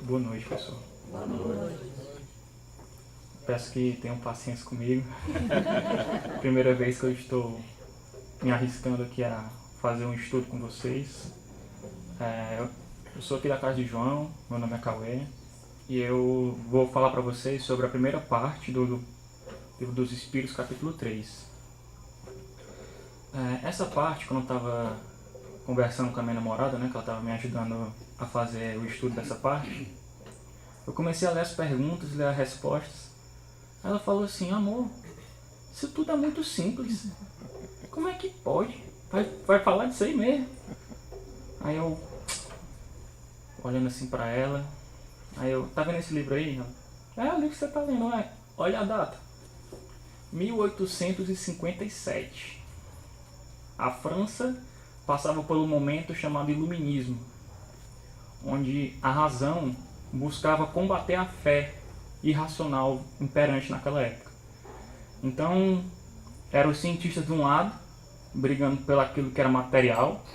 Boa noite, pessoal. Boa noite. Peço que tenham paciência comigo. Primeira vez que eu estou me arriscando aqui a fazer um estudo com vocês. Eu sou aqui da casa de João, meu nome é Cauê, e eu vou falar para vocês sobre a primeira parte do Livro dos Espíritos, capítulo 3. Essa parte, quando eu estava conversando com a minha namorada, né, que ela estava me ajudando a fazer o estudo dessa parte, eu comecei a ler as perguntas, ler as respostas. Ela falou assim: amor, isso tudo é muito simples. Como é que pode? Vai falar disso aí mesmo? Aí eu, olhando assim pra ela, aí eu, tá vendo esse livro aí? Ela, o livro que você tá lendo, olha a data. 1857. A França passava por um momento chamado Iluminismo, onde a razão buscava combater a fé irracional imperante naquela época. Então, eram os cientistas de um lado, brigando pelo aquilo que era material,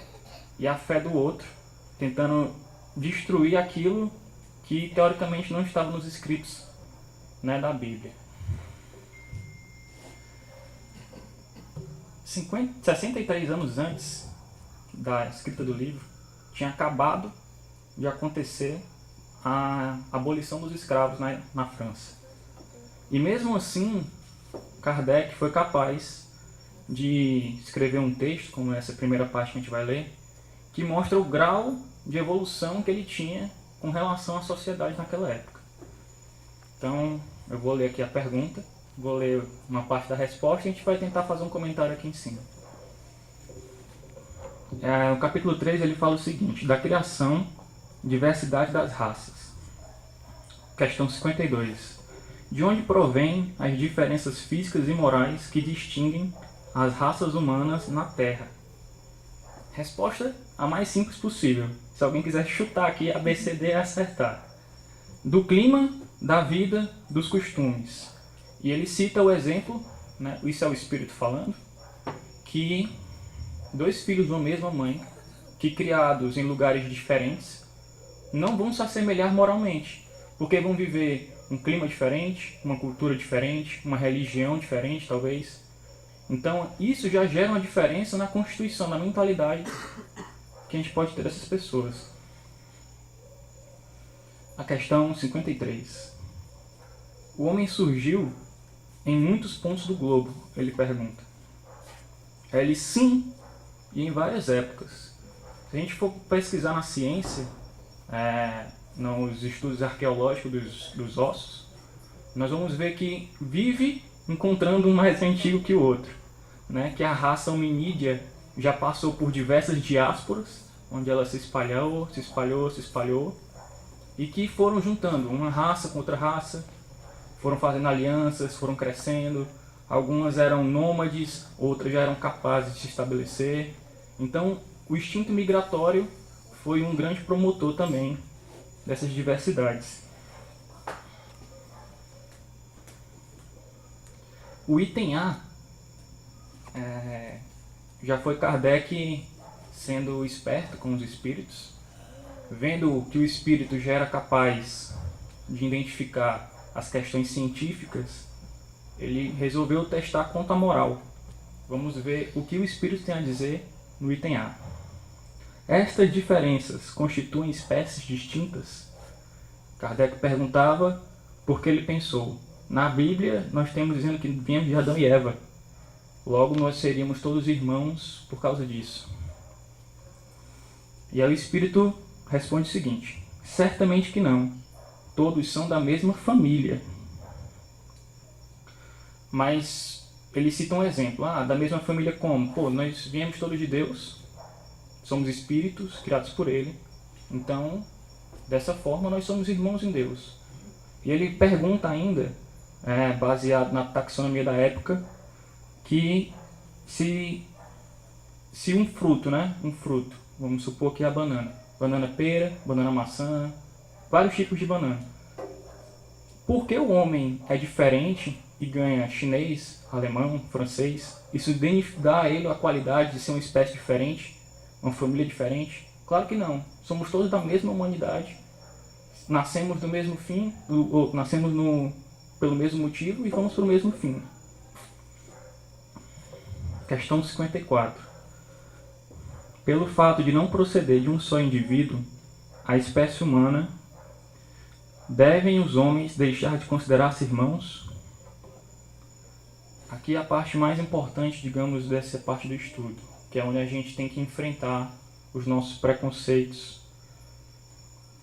e a fé do outro, tentando destruir aquilo que teoricamente não estava nos escritos, né, da Bíblia. 63 anos antes da escrita do livro, tinha acabado de acontecer a abolição dos escravos na França. E mesmo assim, Kardec foi capaz de escrever um texto, como essa primeira parte que a gente vai ler, que mostra o grau de evolução que ele tinha com relação à sociedade naquela época. Então, eu vou ler aqui a pergunta, vou ler uma parte da resposta e a gente vai tentar fazer um comentário aqui em cima. No capítulo 3 ele fala o seguinte: da criação, diversidade das raças. Questão 52. De onde provém as diferenças físicas e morais que distinguem as raças humanas na Terra? Resposta a mais simples possível. Se alguém quiser chutar aqui, A, B, C, D, acertar. Do clima, da vida, dos costumes. E ele cita o exemplo, né, isso é o Espírito falando, que dois filhos de uma mesma mãe, que criados em lugares diferentes, não vão se assemelhar moralmente, porque vão viver um clima diferente, uma cultura diferente, uma religião diferente, talvez. Então, isso já gera uma diferença na constituição, na mentalidade que a gente pode ter dessas pessoas. A questão 53. O homem surgiu em muitos pontos do globo, ele pergunta. Ele sim, e em várias épocas. Se a gente for pesquisar na ciência, nos estudos arqueológicos dos ossos, nós vamos ver que vive encontrando um mais antigo que o outro, né? Que a raça hominídea já passou por diversas diásporas, onde ela se espalhou, e que foram juntando uma raça com outra raça, foram fazendo alianças, foram crescendo. Algumas eram nômades, outras já eram capazes de se estabelecer. Então, o instinto migratório foi um grande promotor também dessas diversidades. O item A já foi Kardec sendo esperto com os espíritos, vendo que o espírito já era capaz de identificar as questões científicas, ele resolveu testar quanto à moral. Vamos ver o que o espírito tem a dizer no item A. Estas diferenças constituem espécies distintas? Kardec perguntava porque ele pensou: na Bíblia nós temos dizendo que viemos de Adão e Eva, logo nós seríamos todos irmãos por causa disso. E aí o espírito responde o seguinte: certamente que não, todos são da mesma família. Mas ele cita um exemplo: da mesma família como? Nós viemos todos de Deus, somos espíritos criados por Ele, então dessa forma nós somos irmãos em Deus. E ele pergunta ainda, baseado na taxonomia da época, que se um fruto, vamos supor que é a banana pera, banana maçã, vários tipos de banana. Por que o homem é diferente e ganha chinês, alemão, francês? Isso dá a ele a qualidade de ser uma espécie diferente, uma família diferente? Claro que não. Somos todos da mesma humanidade, nascemos do mesmo fim, ou nascemos pelo mesmo motivo e vamos para o mesmo fim. Questão 54. Pelo fato de não proceder de um só indivíduo, a espécie humana, devem os homens deixar de considerar-se irmãos? Aqui é a parte mais importante, digamos, dessa parte do estudo, que é onde a gente tem que enfrentar os nossos preconceitos.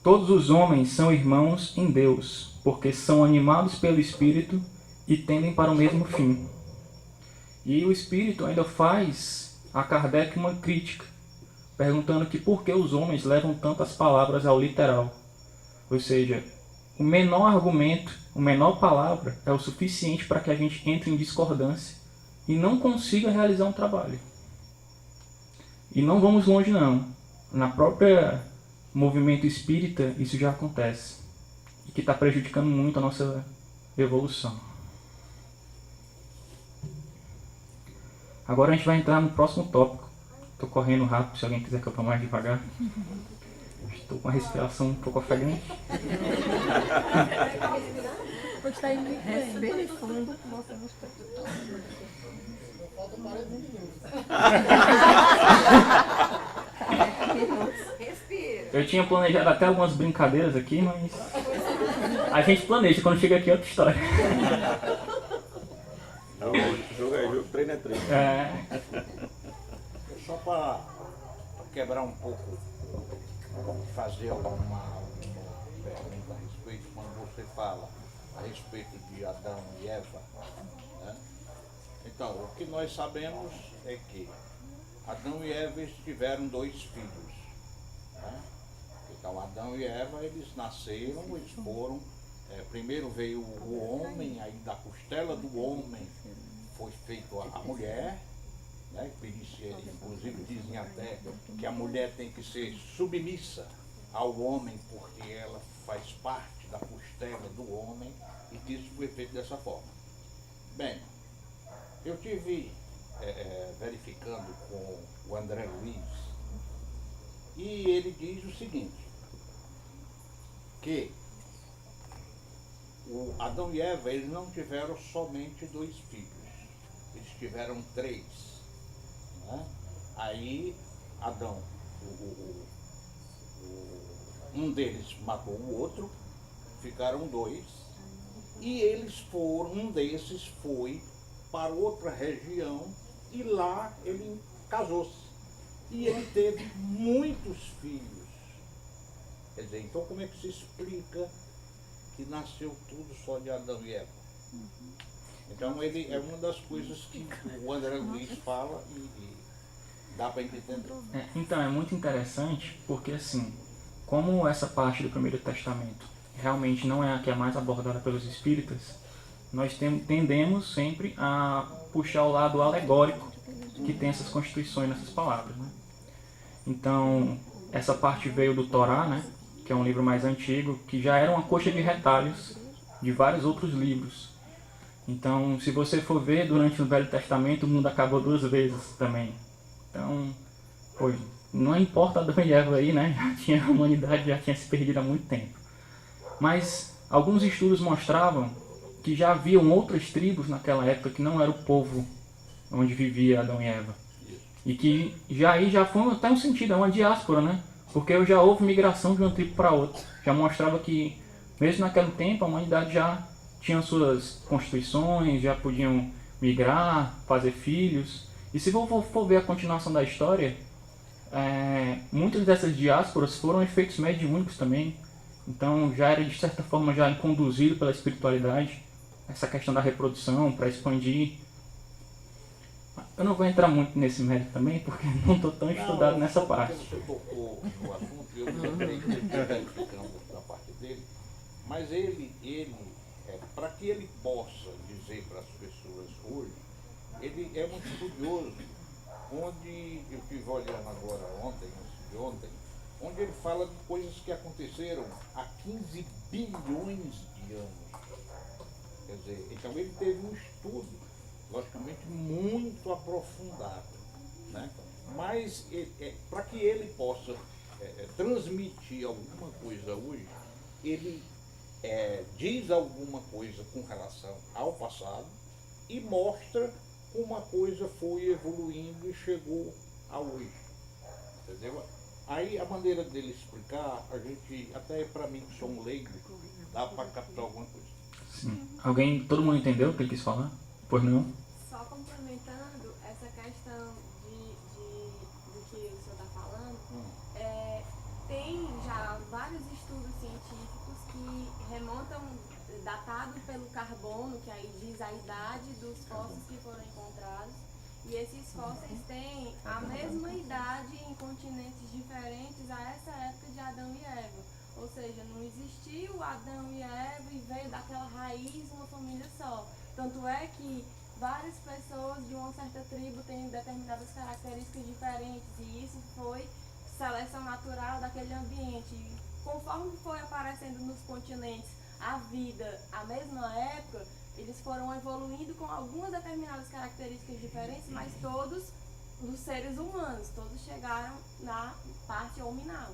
Todos os homens são irmãos em Deus, porque são animados pelo Espírito e tendem para o mesmo fim. E o Espírito ainda faz a Kardec uma crítica, perguntando que por que os homens levam tantas palavras ao literal. Ou seja, o menor argumento, a menor palavra é o suficiente para que a gente entre em discordância e não consiga realizar um trabalho. E não vamos longe não. Na própria movimento espírita isso já acontece. E que está prejudicando muito a nossa evolução. Agora a gente vai entrar no próximo tópico. Estou correndo rápido, se alguém quiser que eu vá mais devagar. Estou com a respiração um pouco ofegante. Respire fundo. Eu tinha planejado até algumas brincadeiras aqui, mas a gente planeja, quando chega aqui é outra história. Não, jogo é jogo, treino é treino. Só para quebrar um pouco, fazer uma pergunta a respeito, quando você fala a respeito de Adão e Eva, né? Então, o que nós sabemos é que Adão e Eva tiveram 2 filhos, né? Então, Adão e Eva, eles nasceram, eles foram, primeiro veio o homem, aí da costela do homem foi feita a mulher, né? Inclusive dizem até que a mulher tem que ser submissa ao homem, porque ela faz parte da costela do homem, e que isso foi feito dessa forma. Bem, eu tive verificando com o André Luiz, e ele diz o seguinte, que o Adão e Eva, eles não tiveram somente 2 filhos, eles tiveram 3. Né? Aí Adão, um deles matou o outro, ficaram 2, e eles foram, um desses foi para outra região e lá ele casou-se. E ele teve muitos filhos. Quer dizer, então como é que se explica que nasceu tudo só de Adão e Eva? Então ele é uma das coisas que o André Luiz fala e dá para entender. Então é muito interessante porque assim, como essa parte do Primeiro Testamento realmente não é a que é mais abordada pelos espíritas, nós tendemos sempre a puxar o lado alegórico que tem essas constituições nessas palavras, né? Então essa parte veio do Torá, né? Que é um livro mais antigo, que já era uma coxa de retalhos de vários outros livros. Então, se você for ver, durante o Velho Testamento, o mundo acabou 2 vezes também. Então, não importa Adão e Eva aí, né? A humanidade já tinha se perdido há muito tempo. Mas alguns estudos mostravam que já haviam outras tribos naquela época que não era o povo onde vivia Adão e Eva. E que já foi até um sentido, é uma diáspora, né? Porque já houve migração de uma tribo para outra. Já mostrava que, mesmo naquele tempo, a humanidade já tinha suas constituições, já podiam migrar, fazer filhos. E se for ver a continuação da história, muitas dessas diásporas foram efeitos mediúnicos também. Então já era, de certa forma, já conduzido pela espiritualidade, essa questão da reprodução, para expandir. Eu não vou entrar muito nesse mérito também, porque não estou tão estudado nessa parte. Você tocou no assunto, eu me lembrei que ele está verificando da parte dele, mas ele para que ele possa dizer para as pessoas hoje, ele é muito estudioso, onde eu estive olhando agora ontem, antes de ontem, onde ele fala de coisas que aconteceram há 15 bilhões de anos. Quer dizer, então ele teve um estudo, logicamente, muito aprofundado, né? Mas para que ele possa transmitir alguma coisa hoje, ele diz alguma coisa com relação ao passado e mostra como a coisa foi evoluindo e chegou a hoje. Entendeu? Aí a maneira dele explicar, a gente, até para mim que sou um leigo, dá para captar alguma coisa. Sim. Todo mundo entendeu o que ele quis falar? Pois não? Só complementando essa questão do que o senhor está falando, tem já vários estudos científicos que remontam, datado pelo carbono, que aí diz a idade dos fósseis que foram encontrados, e esses fósseis têm a mesma idade em continentes diferentes a essa época de Adão e Eva. Ou seja, não existiu Adão e Eva e veio daquela raiz uma família só. Tanto é que várias pessoas de uma certa tribo têm determinadas características diferentes, e isso foi seleção natural daquele ambiente. E conforme foi aparecendo nos continentes a vida, à mesma época, eles foram evoluindo com algumas determinadas características diferentes, mas todos dos seres humanos, todos chegaram na parte hominal.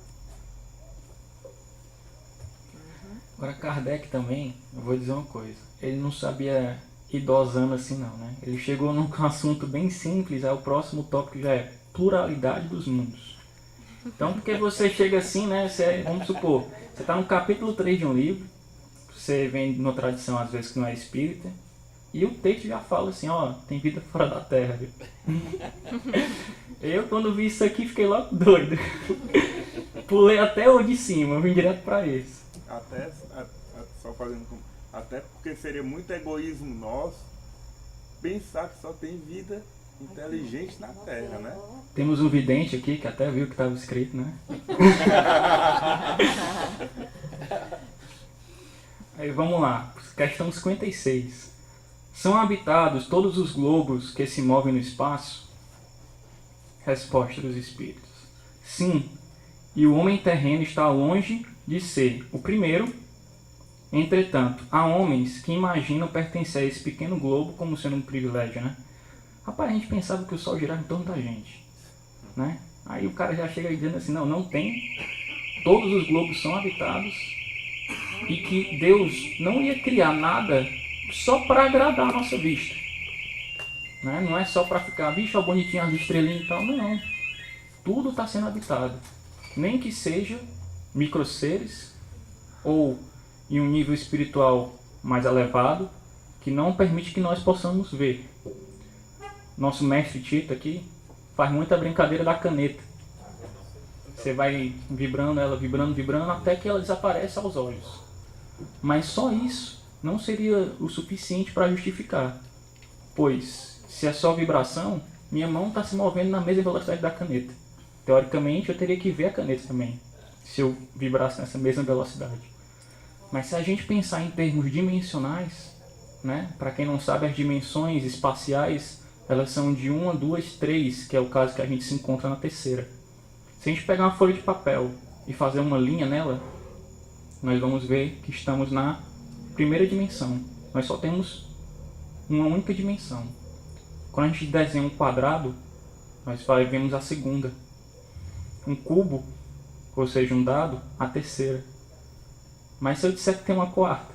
Agora Kardec também, eu vou dizer uma coisa, ele não sabia ir dosando assim não, né? Ele chegou num assunto bem simples, aí o próximo tópico já é pluralidade dos mundos. Então, porque você chega assim, né, vamos supor, você está no capítulo 3 de um livro, você vem de uma tradição às vezes que não é espírita, e o texto já fala assim, ó, tem vida fora da Terra, viu? Eu quando vi isso aqui fiquei logo doido. Pulei até o de cima, vim direto para esse. Até porque seria muito egoísmo nosso pensar que só tem vida inteligente na Terra, né? Temos um vidente aqui que até viu o que estava escrito, né? Aí vamos lá, questão 56. São habitados todos os globos que se movem no espaço? Resposta dos espíritos. Sim, e o homem terreno está longe de ser o primeiro. Entretanto, há homens que imaginam pertencer a esse pequeno globo como sendo um privilégio, né? Rapaz, a gente pensava que o Sol girava em torno da gente, né? Aí o cara já chega dizendo assim, não tem. Todos os globos são habitados e que Deus não ia criar nada só para agradar a nossa vista, né? Não é só para ficar, bicho, ó, bonitinho as estrelinhas e tal, não. Tudo está sendo habitado, nem que seja microseres ou em um nível espiritual mais elevado, que não permite que nós possamos ver. Nosso mestre Tito aqui faz muita brincadeira da caneta. Você vai vibrando ela, vibrando, até que ela desaparece aos olhos. Mas só isso não seria o suficiente para justificar. Pois, se é só vibração, minha mão está se movendo na mesma velocidade da caneta. Teoricamente, eu teria que ver a caneta também, se eu vibrasse nessa mesma velocidade. Mas se a gente pensar em termos dimensionais, né, para quem não sabe, as dimensões espaciais, elas são de 1, 2, 3, que é o caso que a gente se encontra na terceira. Se a gente pegar uma folha de papel e fazer uma linha nela, nós vamos ver que estamos na primeira dimensão. Nós só temos uma única dimensão. Quando a gente desenha um quadrado, nós vemos a segunda. Um cubo, ou seja, um dado, a terceira. Mas se eu disser que tem uma quarta,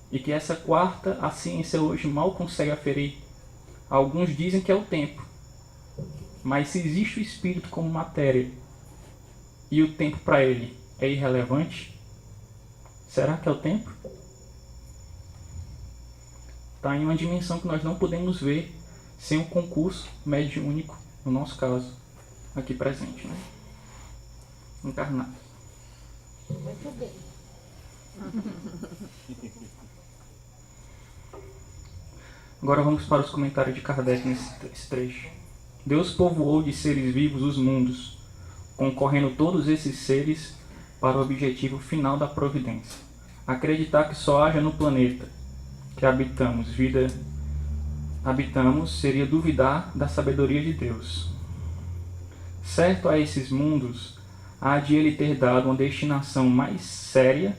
e que essa quarta a ciência hoje mal consegue aferir, alguns dizem que é o tempo. Mas se existe o espírito como matéria, e o tempo para ele é irrelevante, será que é o tempo? Está em uma dimensão que nós não podemos ver sem um concurso mediúnico, no nosso caso, aqui presente, né? Encarnado. Muito bem. Agora vamos para os comentários de Kardec nesse trecho. Deus povoou de seres vivos os mundos, concorrendo todos esses seres para o objetivo final da providência. Acreditar que só haja no planeta que habitamos seria duvidar da sabedoria de Deus. Certo a esses mundos, há de ele ter dado uma destinação mais séria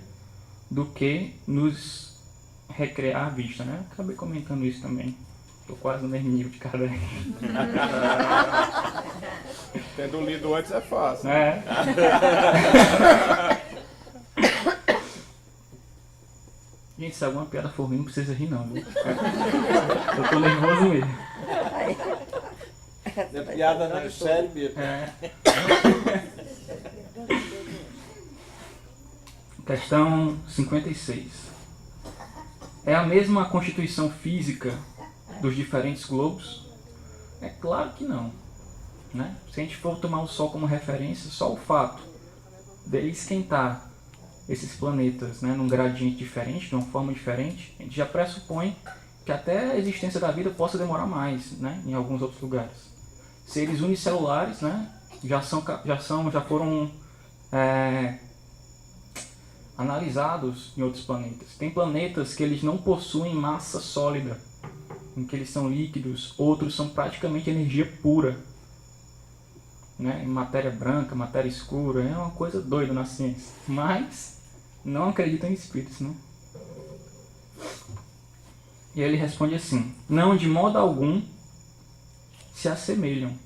do que nos recrear à vista, né? Acabei comentando isso também. Estou quase no mesmo nível de Kardec. Tendo lido antes é fácil. É. se alguma piada for ruim, não precisa rir não, viu? Eu tô nervoso mesmo. Não é piada, não, é sério mesmo. Questão 56. É a mesma constituição física dos diferentes globos? É claro que não, né? Se a gente for tomar o Sol como referência, só o fato dele esquentar esses planetas, né, num gradiente diferente, de uma forma diferente, a gente já pressupõe que até a existência da vida possa demorar mais, né, em alguns outros lugares. Seres unicelulares, né, já foram analisados em outros planetas. Tem planetas que eles não possuem massa sólida, em que eles são líquidos, outros são praticamente energia pura, né, em matéria branca, matéria escura, é uma coisa doida na ciência, mas não acreditam em espíritos, né? E ele responde assim: não, de modo algum se assemelham.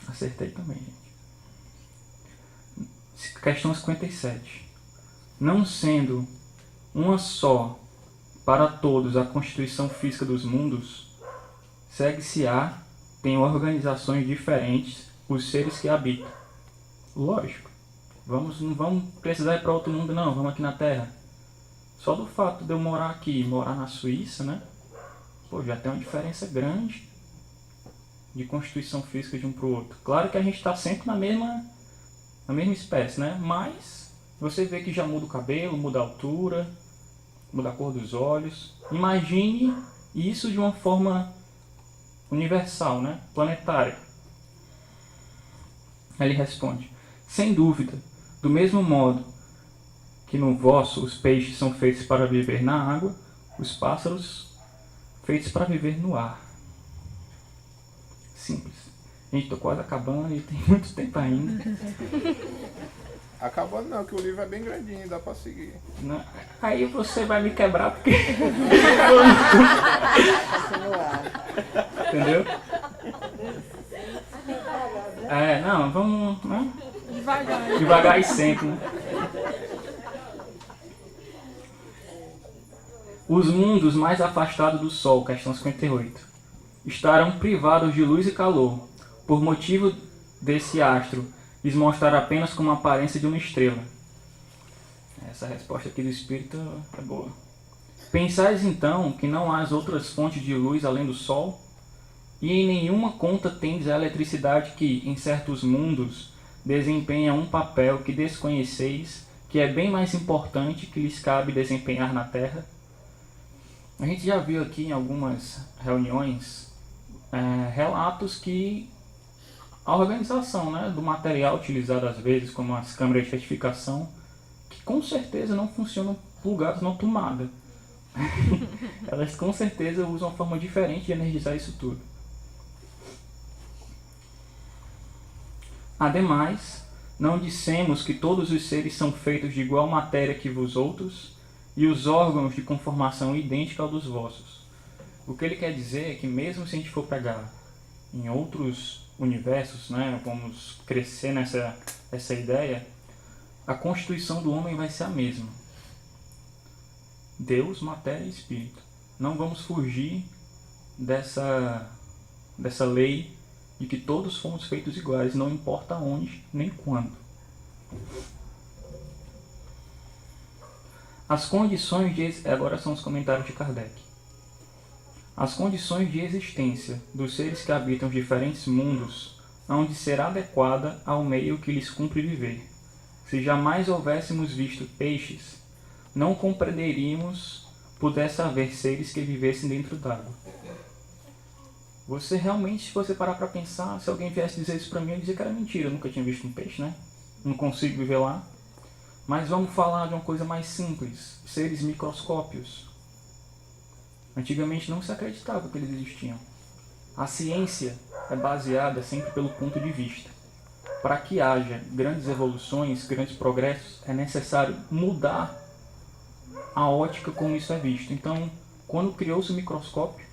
Acertei também, gente. Questão 57. Não sendo uma só para todos a constituição física dos mundos, segue-se-á, tem organizações diferentes os seres que habitam. Lógico. Não vamos precisar ir para outro mundo, não. Vamos aqui na Terra. Só do fato de eu morar aqui, morar na Suíça, né? Pô, já tem uma diferença grande de constituição física de um para o outro. Claro que a gente está sempre na mesma espécie, né? Mas você vê que já muda o cabelo, muda a altura, muda a cor dos olhos. Imagine isso de uma forma universal, né? Planetária. Ele responde: sem dúvida, do mesmo modo que no vosso os peixes são feitos para viver na água, os pássaros feitos para viver no ar. Simples. Gente, estou quase acabando e tem muito tempo ainda. Acabando não, que o livro é bem grandinho, dá pra seguir. Não, aí você vai me quebrar porque... Entendeu? Não, vamos... Né? Devagar e sempre, né? Os mundos mais afastados do Sol, questão 58, estarão privados de luz e calor, por motivo desse astro lhes mostrar apenas como a aparência de uma estrela. Essa resposta aqui do Espírito é boa. Pensais então que não há outras fontes de luz além do Sol? E em nenhuma conta tendes a eletricidade que, em certos mundos, desempenha um papel que desconheceis, que é bem mais importante que lhes cabe desempenhar na Terra? A gente já viu aqui em algumas reuniões relatos que a organização, né, do material utilizado às vezes, como as câmeras de retificação, que com certeza não funcionam plugadas na tomada. Elas com certeza usam uma forma diferente de energizar isso tudo. Ademais, não dissemos que todos os seres são feitos de igual matéria que vós outros, e os órgãos de conformação idêntica ao dos vossos. O que ele quer dizer é que mesmo se a gente for pegar em outros universos, né, vamos crescer essa ideia, a constituição do homem vai ser a mesma. Deus, matéria e espírito. Não vamos fugir dessa lei de que todos fomos feitos iguais, não importa onde nem quando. As condições de... Agora são os comentários de Kardec. As condições de existência dos seres que habitam os diferentes mundos hão de ser adequada ao meio que lhes cumpre viver. Se jamais houvéssemos visto peixes, não compreenderíamos pudesse haver seres que vivessem dentro d'água. Você realmente, se você parar para pensar, se alguém viesse dizer isso para mim, eu ia dizer que era mentira, eu nunca tinha visto um peixe, né? Não consigo viver lá. Mas vamos falar de uma coisa mais simples, seres microscópios. Antigamente não se acreditava que eles existiam. A ciência é baseada sempre pelo ponto de vista. Para que haja grandes evoluções, grandes progressos, é necessário mudar a ótica como isso é visto. Então, quando criou-se o microscópio,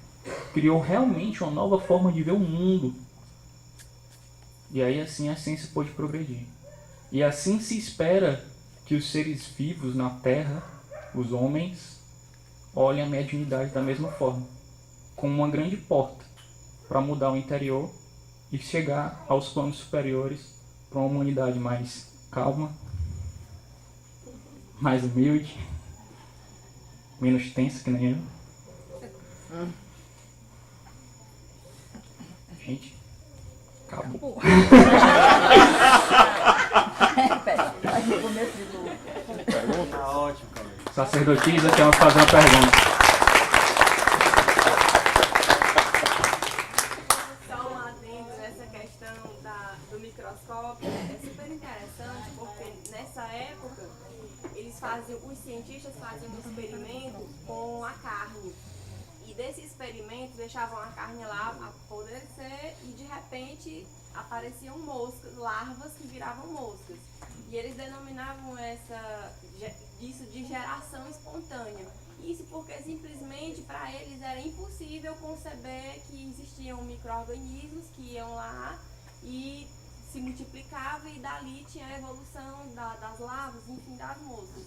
criou realmente uma nova forma de ver o mundo. E aí assim a ciência pôde progredir. E assim se espera que os seres vivos na Terra os homens olhem a mediunidade da mesma forma, como uma grande porta para mudar o interior e chegar aos planos superiores para uma humanidade mais calma, mais humilde, menos tensa que nem eu. Gente, acabou. Tá ótimo, cara. Sacerdotisa quer fazer uma pergunta. Só um adendo nessa questão do microscópio. É super interessante porque nessa época os cientistas faziam um experimento com a carne. E desse experimento deixavam a carne lá apodrecer e de repente apareciam moscas, larvas que viravam moscas. E eles denominavam isso de geração espontânea. Isso porque simplesmente para eles era impossível conceber que existiam micro-organismos que iam lá e se multiplicavam e dali tinha a evolução das larvas, enfim, das moscas.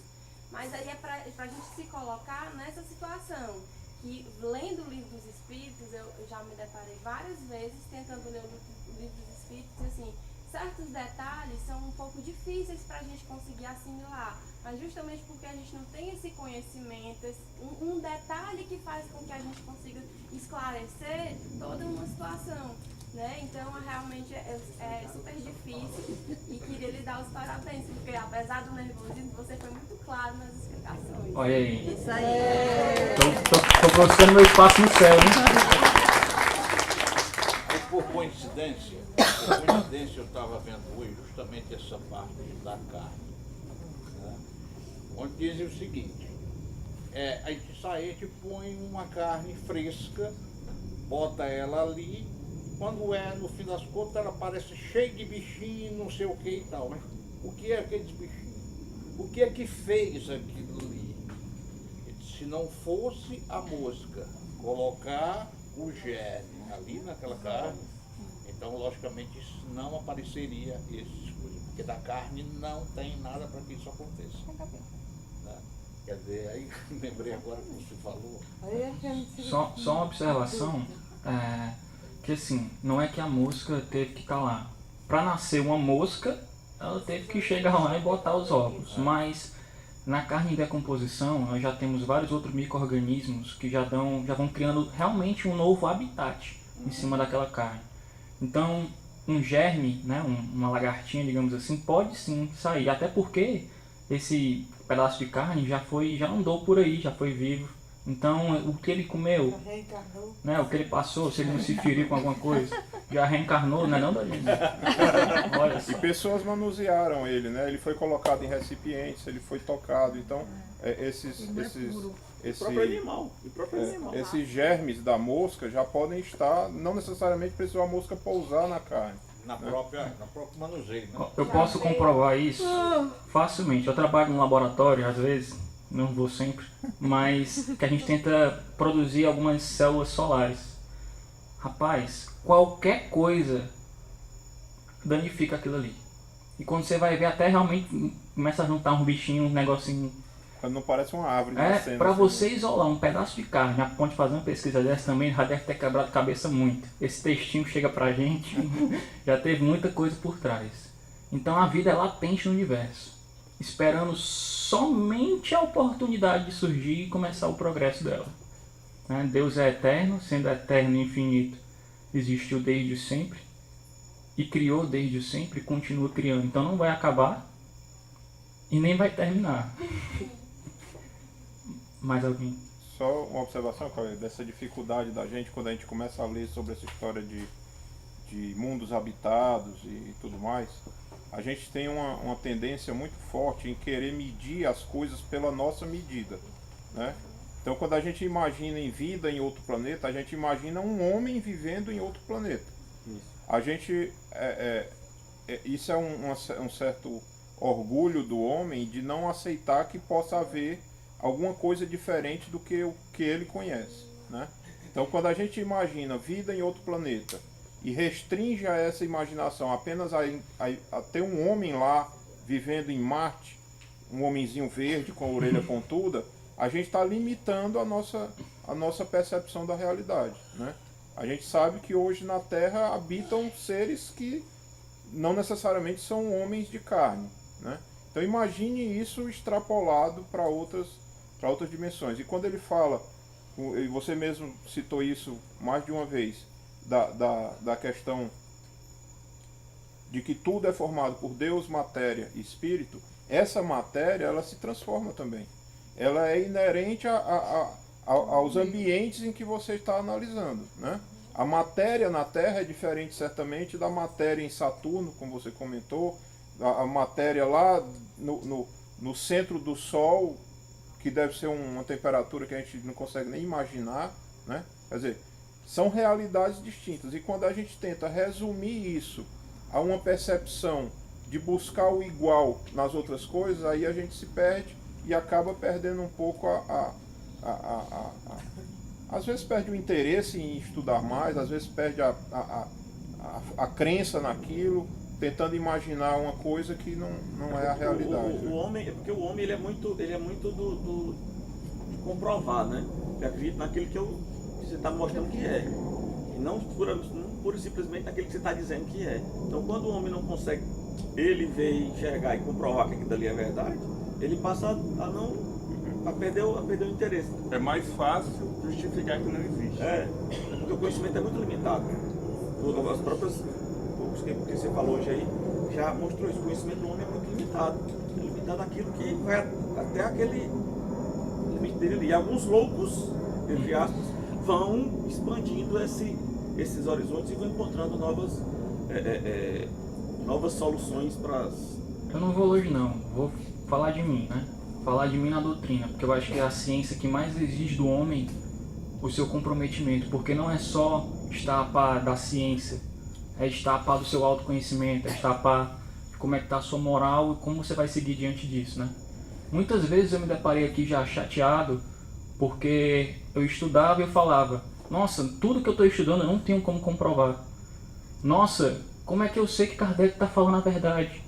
Mas aí é para a gente se colocar nessa situação. Que lendo o Livro dos Espíritos, eu já me deparei várias vezes tentando ler o Livro dos Espíritos, e assim, certos detalhes são um pouco difíceis para a gente conseguir assimilar, mas justamente porque a gente não tem esse conhecimento, um detalhe que faz com que a gente consiga esclarecer toda uma situação, né? Então realmente é super difícil e queria lhe dar os parabéns, porque apesar do nervosismo, você foi muito claro nas explicações. Olha aí. Isso aí. Tô buscando meu espaço no céu, hein? Por coincidência, eu estava vendo hoje justamente essa parte da carne, né? Onde dizem o seguinte, a gente põe uma carne fresca, bota ela ali, quando no fim das contas, ela parece cheia de bichinho, não sei o que e tal. Mas o que é aqueles bichinhos? O que é que fez aquilo ali? Se não fosse a mosca colocar o germe ali naquela carne, então logicamente isso não apareceria essas coisas, porque da carne não tem nada para que isso aconteça. Né? Quer dizer, aí lembrei agora que você falou. Só uma observação, que assim, não é que a mosca teve que estar lá. Para nascer uma mosca, ela teve que chegar lá e botar os ovos, mas na carne em decomposição, nós já temos vários outros micro-organismos que já vão criando realmente um novo habitat em cima daquela carne. Então, um germe, né, uma lagartinha, digamos assim, pode sim sair, até porque esse pedaço de carne já andou por aí, já foi vivo. Então, o que ele comeu, né, o que ele passou, se ele não se feriu com alguma coisa, já reencarnou, não é não, Danilo? Olha E só. pessoas manusearam ele, né? Ele foi colocado em recipientes, ele foi tocado. Então, O próprio animal. esses germes da mosca já podem estar, não necessariamente precisou a mosca pousar na carne. Na própria manuseio, né? Eu posso comprovar isso facilmente. Eu trabalho no laboratório, às vezes, não vou sempre, mas que a gente tenta produzir algumas células solares. Rapaz, qualquer coisa danifica aquilo ali. E quando você vai ver, até realmente começa a juntar um bichinho, um negocinho. Quando não parece uma árvore nascendo. Para assim. você isolar um pedaço de carne, a ponte fazer uma pesquisa dessa também já deve ter quebrado a cabeça muito. Esse textinho chega pra gente, já teve muita coisa por trás. Então a vida é latente no universo, esperando somente a oportunidade de surgir e começar o progresso dela. Né? Deus é eterno, sendo eterno e infinito, existiu desde sempre e criou desde sempre e continua criando. Então não vai acabar e nem vai terminar. Mais alguém? Só uma observação, Cauê, dessa dificuldade da gente quando a gente começa a ler sobre essa história de mundos habitados e tudo mais. A gente tem uma tendência muito forte em querer medir as coisas pela nossa medida, né? Então, quando a gente imagina em vida em outro planeta, a gente imagina um homem vivendo em outro planeta. A gente isso é um certo orgulho do homem de não aceitar que possa haver alguma coisa diferente do que o que ele conhece, né? Então, quando a gente imagina vida em outro planeta e restringe a essa imaginação apenas a ter um homem lá vivendo em Marte, um homenzinho verde com a orelha pontuda, a gente está limitando a nossa percepção da realidade, né? A gente sabe que hoje na Terra habitam seres que não necessariamente são homens de carne, né? Então imagine isso extrapolado para outras dimensões. E quando ele fala, e você mesmo citou isso mais de uma vez, da questão de que tudo é formado por Deus, matéria e espírito, essa matéria ela se transforma também. Ela é inerente aos ambientes em que você está analisando, né? A matéria na Terra é diferente certamente da matéria em Saturno, como você comentou, a matéria lá no centro do Sol, que deve ser uma temperatura que a gente não consegue nem imaginar, né? Quer dizer, são realidades distintas. E quando a gente tenta resumir isso a uma percepção de buscar o igual nas outras coisas, aí a gente se perde e acaba perdendo um pouco às vezes perde o interesse em estudar mais, às vezes perde a crença naquilo, tentando imaginar uma coisa que não é a realidade. O homem, é porque o homem ele é muito de comprovar, né? Ele acredita naquilo que você está mostrando que é. E não pura e simplesmente naquilo que você está dizendo que é. Então quando o homem não consegue ele ver, enxergar e comprovar que aquilo dali é verdade, ele passa a perder o interesse. É mais fácil justificar que não existe. Porque o conhecimento é muito limitado. As próprias poucos que você falou hoje aí já mostrou isso. O conhecimento do homem é muito limitado. É limitado àquilo que vai até aquele limite dele ali. E alguns loucos, entre aspas, vão expandindo esses horizontes e vão encontrando novas soluções para as... Eu não vou longe não, vou falar de mim, né? Falar de mim na doutrina, porque eu acho que é a ciência que mais exige do homem o seu comprometimento, porque não é só estar a par da ciência, é estar a par do seu autoconhecimento, é estar a par de como é que está a sua moral e como você vai seguir diante disso, né? Muitas vezes eu me deparei aqui já chateado, porque eu estudava e eu falava, nossa, tudo que eu estou estudando eu não tenho como comprovar. Nossa, como é que eu sei que Kardec está falando a verdade?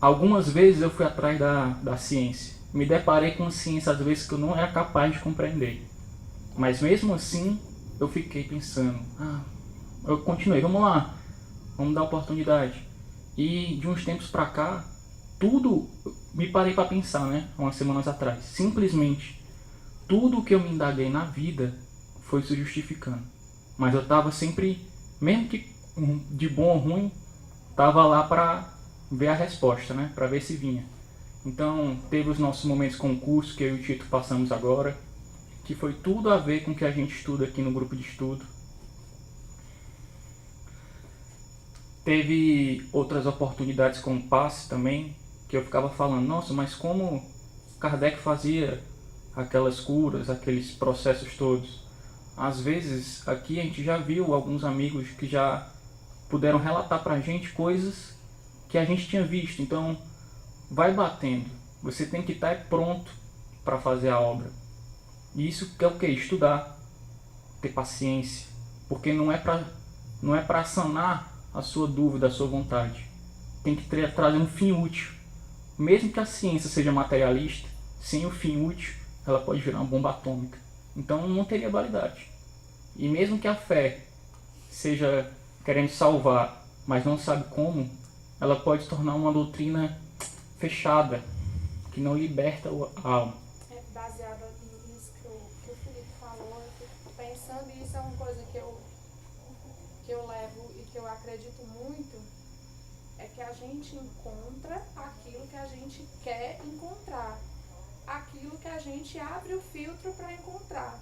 Algumas vezes eu fui atrás da ciência. Me deparei com ciência, às vezes, que eu não era capaz de compreender. Mas mesmo assim, eu fiquei pensando. Eu continuei, vamos lá. Vamos dar oportunidade. E de uns tempos pra cá, tudo me parei para pensar, né? Umas semanas atrás. Simplesmente, tudo que eu me indaguei na vida foi se justificando. Mas eu estava sempre, mesmo que de bom ou ruim, estava lá para ver a resposta, né? Para ver se vinha. Então, teve os nossos momentos com o curso que eu e o Tito passamos agora, que foi tudo a ver com o que a gente estuda aqui no grupo de estudo. Teve outras oportunidades com o passe também, que eu ficava falando, nossa, mas como Kardec fazia aquelas curas, aqueles processos todos? Às vezes, aqui a gente já viu alguns amigos que já puderam relatar pra gente coisas que a gente tinha visto. Então, vai batendo. Você tem que estar pronto para fazer a obra. E isso é o que? Estudar, ter paciência, porque não é para sanar a sua dúvida, a sua vontade. Tem que trazer um fim útil. Mesmo que a ciência seja materialista, sem o fim útil, ela pode virar uma bomba atômica. Então não teria validade. E mesmo que a fé seja querendo salvar, mas não sabe como, ela pode se tornar uma doutrina fechada, que não liberta a alma. Baseado nisso que o Felipe falou, eu fico pensando, e isso é uma coisa que eu levo e que eu acredito muito, é que a gente encontra aquilo que a gente quer encontrar, aquilo que a gente abre o filtro para encontrar.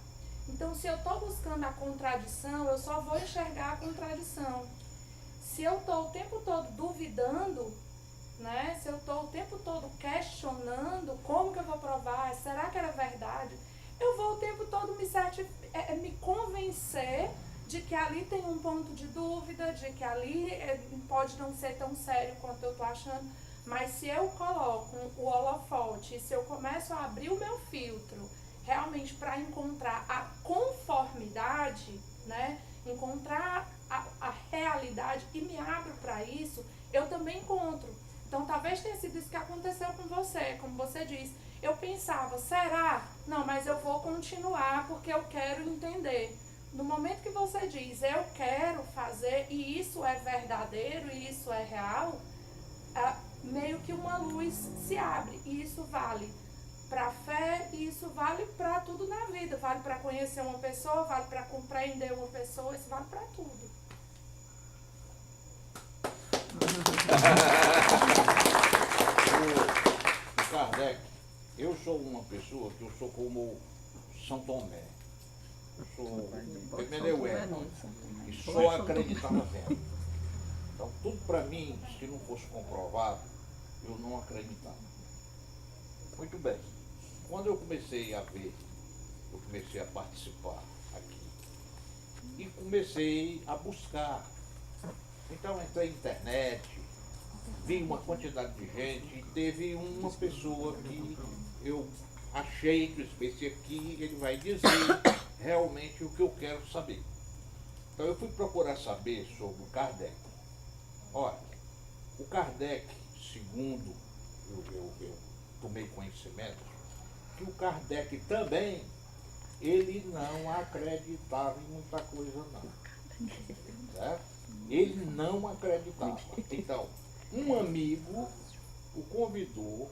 Então, se eu estou buscando a contradição, eu só vou enxergar a contradição. Se eu estou o tempo todo duvidando, né? Se eu estou o tempo todo questionando, como que eu vou provar? Será que era verdade? Eu vou o tempo todo me convencer de que ali tem um ponto de dúvida, de que ali pode não ser tão sério quanto eu estou achando. Mas se eu coloco o holofote, se eu começo a abrir o meu filtro, realmente para encontrar a conformidade, né? Encontrar a realidade e me abro para isso, eu também encontro. Então talvez tenha sido isso que aconteceu com você, como você disse. eu pensava, será? Não, mas eu vou continuar porque eu quero entender. No momento que você diz, eu quero fazer, e isso é verdadeiro, e isso é real, meio que uma luz se abre. E isso vale para a fé, e isso vale para tudo na vida. Vale para conhecer uma pessoa, vale para compreender uma pessoa, isso vale para tudo. O Kardec, eu sou uma pessoa que eu sou como São Tomé. Eu sou Emeneuel e só acreditava vendo. Então tudo para mim, se não fosse comprovado, eu não acreditava. Muito bem. Quando eu comecei a ver, eu comecei a participar aqui e comecei a buscar. Então entrei na internet, vi uma quantidade de gente e teve uma pessoa que eu achei que esse aqui ele vai dizer realmente o que eu quero saber. Então eu fui procurar saber sobre o Kardec. Olha, o Kardec, segundo eu tomei conhecimento, que o Kardec também, ele não acreditava em muita coisa não. Certo? Ele não acreditava. Então, um amigo o convidou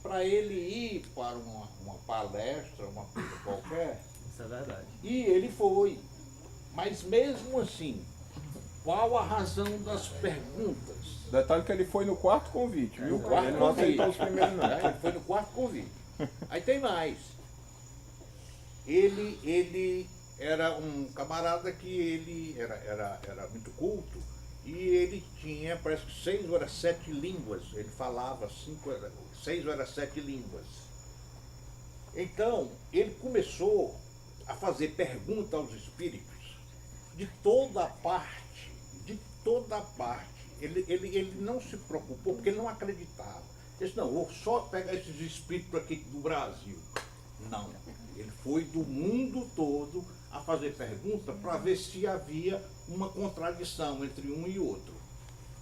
para ele ir para uma palestra, uma coisa qualquer. Isso é verdade. E ele foi. Mas mesmo assim, qual a razão das perguntas? Detalhe que ele foi no quarto convite, viu? No quarto Ele não convite. aceitou os primeiros não. Ele foi no quarto convite. Aí tem mais. Ele era um camarada que ele era muito culto e ele tinha, parece que 6 ou era 7 línguas. Ele falava 6 ou era 7 línguas. Então, ele começou a fazer pergunta aos espíritos de toda parte, de toda parte. Ele não se preocupou porque ele não acreditava. Ele disse, não, vou só pegar esses espíritos aqui do Brasil. Não, ele foi do mundo todo a fazer pergunta para ver se havia uma contradição entre um e outro.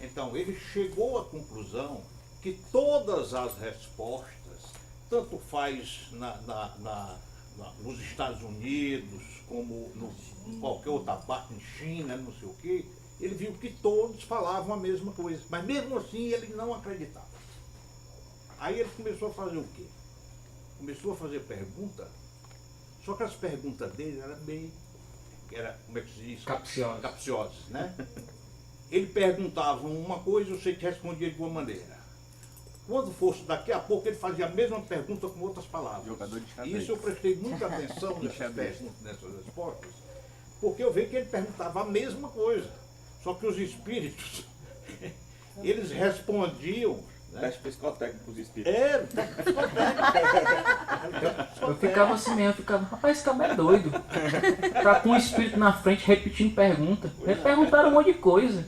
Então, ele chegou à conclusão que todas as respostas, tanto faz nos Estados Unidos, como em qualquer outra parte, em China, não sei o quê, ele viu que todos falavam a mesma coisa, mas mesmo assim ele não acreditava. Aí ele começou a fazer o quê? Começou a fazer pergunta, só que as perguntas dele eram bem, como é que se diz? Capciosas, né? Ele perguntava uma coisa, eu sei que respondia de uma maneira. Quando fosse daqui a pouco, ele fazia a mesma pergunta com outras palavras. Jogador de xadrez. Isso eu prestei muita atenção nessas perguntas, nessas respostas, porque eu vi que ele perguntava a mesma coisa, só que os espíritos, eles respondiam. Teste psicotécnico para os espíritos. Eu ficava assim mesmo, rapaz, esse cara é doido. Tá com o espírito na frente repetindo pergunta. Eles perguntaram um monte de coisa,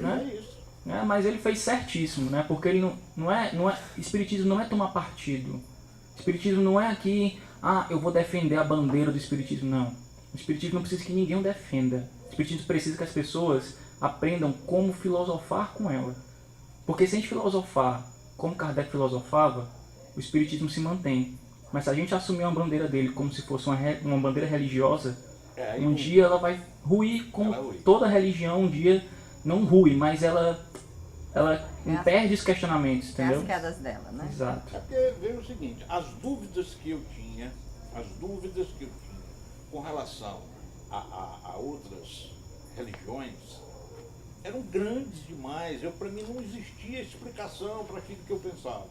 né? É isso. Mas ele fez certíssimo, né? Porque ele não é, espiritismo não é tomar partido. Espiritismo não é aqui, eu vou defender a bandeira do espiritismo, não. O espiritismo não precisa que ninguém o defenda. O espiritismo precisa que as pessoas aprendam como filosofar com ela. Porque se a gente filosofar como Kardec filosofava, o espiritismo se mantém. Mas se a gente assumir uma bandeira dele como se fosse uma bandeira religiosa, um dia ela vai ruir, como toda religião um dia não rui, mas ela perde os questionamentos, entendeu? As quedas dela, né? Exato. É porque veio o seguinte, as dúvidas que eu tinha com relação a outras religiões eram grandes demais. Para mim não existia explicação para aquilo que eu pensava.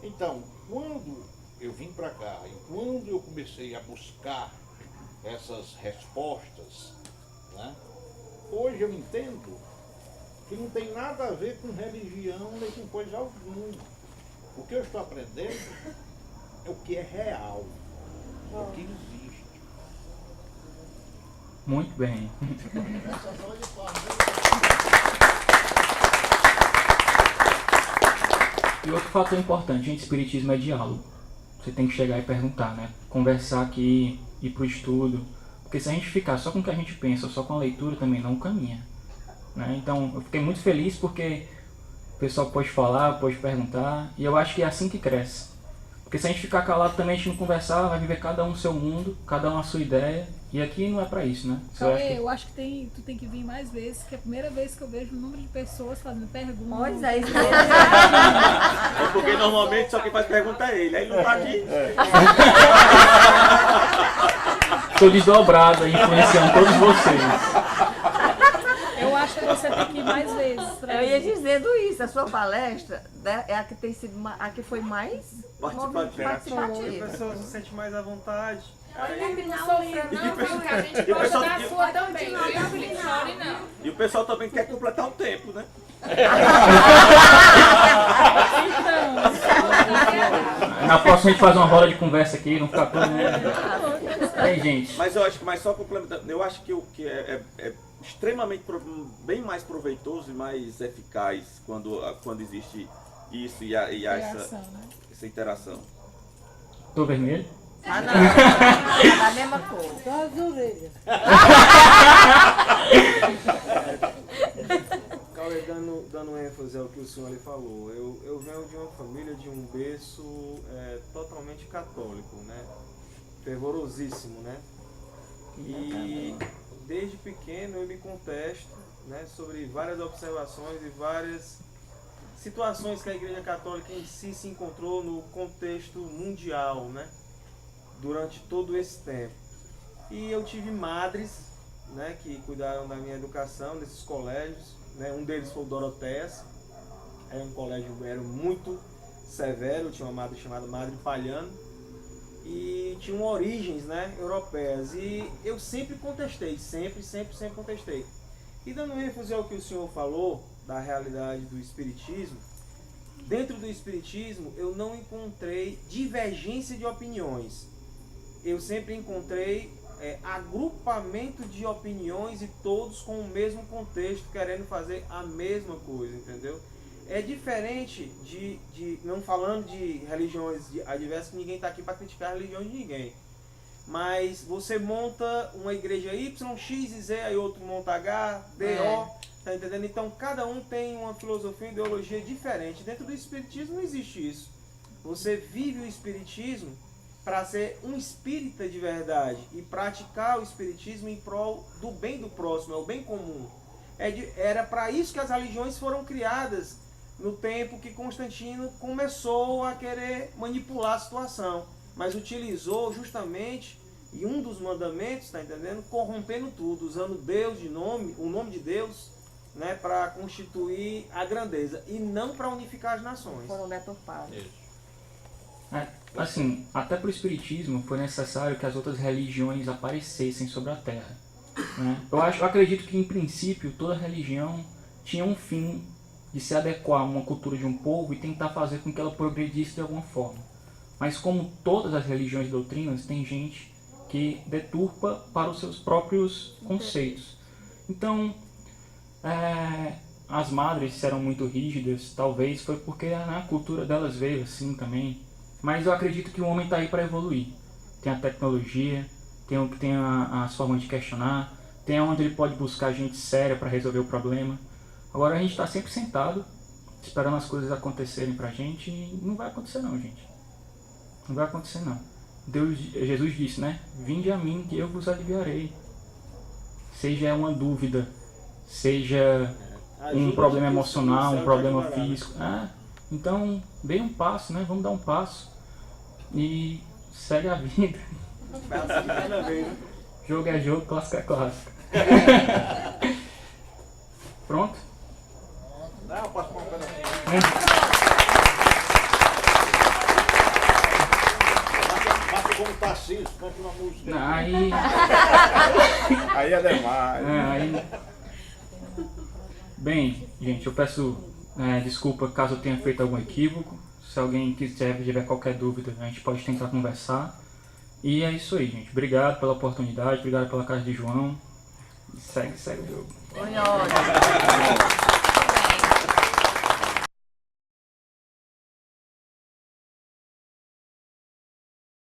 Então, quando eu vim para cá e quando eu comecei a buscar essas respostas, né, hoje eu entendo que não tem nada a ver com religião nem com coisa alguma. O que eu estou aprendendo é o que é real, o que existe. Muito bem. E outro fator importante, gente, espiritismo é diálogo. Você tem que chegar e perguntar, né? Conversar aqui, ir pro estudo. Porque se a gente ficar só com o que a gente pensa, só com a leitura, também não caminha. Né? Então, eu fiquei muito feliz porque o pessoal pode falar, pode perguntar. E eu acho que é assim que cresce. Porque Porque se a gente ficar calado também, a gente não conversar, vai viver cada um o seu mundo, cada um a sua ideia. E aqui não é pra isso, né? Você acha que- Eu acho que tu tem que vir mais vezes, que é a primeira vez que eu vejo o número de pessoas fazendo perguntas. Pois é, isso É porque normalmente só quem faz pergunta é ele. Aí não tá aqui. Tô desdobrado aí, influenciando todos vocês. Eu acho que você tem que ir mais vezes. Eu ia dizendo isso, a sua palestra, né, é a que tem sido a que foi mais participativa. A pessoa se sente mais à vontade. Felipe, não sofra não, viu? Que a gente E o pode pessoal- dar a sua também, viu, Felipe? Chore não. E o pessoal também quer completar o tempo, né? Na próxima a gente faz uma roda de conversa aqui, não ficar todo mundo. Aí, gente. Mas eu acho que, mas só complementando, eu acho que o que é extremamente bem mais proveitoso e mais eficaz quando existe isso e essa interação. Tô vermelho? Ah, não, é da mesma cor. Só as orelhas. Cauê, dando ênfase ao que o senhor ali falou, eu venho de uma família, de um berço totalmente católico, né? Fervorosíssimo, né? E desde pequeno eu me contesto, né, sobre várias observações e várias situações que a Igreja Católica em si se encontrou no contexto mundial, né? Durante todo esse tempo. E eu tive madres, né, que cuidaram da minha educação nesses colégios, né? Um deles foi o Dorotéas, era um colégio muito severo, tinha uma madre chamada Madre Palhano, e tinham origens, né, europeias, e eu sempre contestei, sempre contestei. E dando ênfase ao que o senhor falou, da realidade do espiritismo, dentro do espiritismo eu não encontrei divergência de opiniões. Eu sempre encontrei agrupamento de opiniões e todos com o mesmo contexto, querendo fazer a mesma coisa, entendeu? É diferente não falando de religiões adversas, que ninguém está aqui para criticar a religião de ninguém. Mas você monta uma igreja Y, X e Z, aí outro monta H, D, O, tá entendendo? Então cada um tem uma filosofia e ideologia diferente. Dentro do espiritismo não existe isso. Você vive o espiritismo para ser um espírita de verdade e praticar o espiritismo em prol do bem do próximo, é o bem comum. Era para isso que as religiões foram criadas no tempo que Constantino começou a querer manipular a situação, mas utilizou justamente, e um dos mandamentos, tá entendendo, corrompendo tudo, usando Deus o nome de Deus, né, para constituir a grandeza e não para unificar as nações. Foram deturpados. Assim, até para o espiritismo foi necessário que as outras religiões aparecessem sobre a Terra, né? Eu acredito que em princípio toda religião tinha um fim de se adequar a uma cultura de um povo e tentar fazer com que ela progredisse de alguma forma. Mas como todas as religiões e doutrinas, tem gente que deturpa para os seus próprios conceitos. Então, as madres eram muito rígidas, talvez foi porque a cultura delas veio assim também. Mas eu acredito que o homem está aí para evoluir. Tem a tecnologia, tem as formas de questionar, tem onde ele pode buscar gente séria para resolver o problema. Agora a gente está sempre sentado, esperando as coisas acontecerem pra gente, e não vai acontecer não, gente. Não vai acontecer não. Jesus disse, né? Vinde a mim que eu vos aliviarei. Seja uma dúvida, seja um problema emocional, um problema físico. Então, dê um passo, né? Vamos dar um passo e segue a vida. Jogo é jogo, clássico é clássico. Pronto? Não, posso pôr um pedacinho. Bate como Tarcísio, canta uma música. Aí é demais. Bem, gente, eu peço desculpa caso eu tenha feito algum equívoco. Se alguém tiver qualquer dúvida, a gente pode tentar conversar. E é isso aí, gente. Obrigado pela oportunidade, obrigado pela casa de João. Segue o jogo. Olha.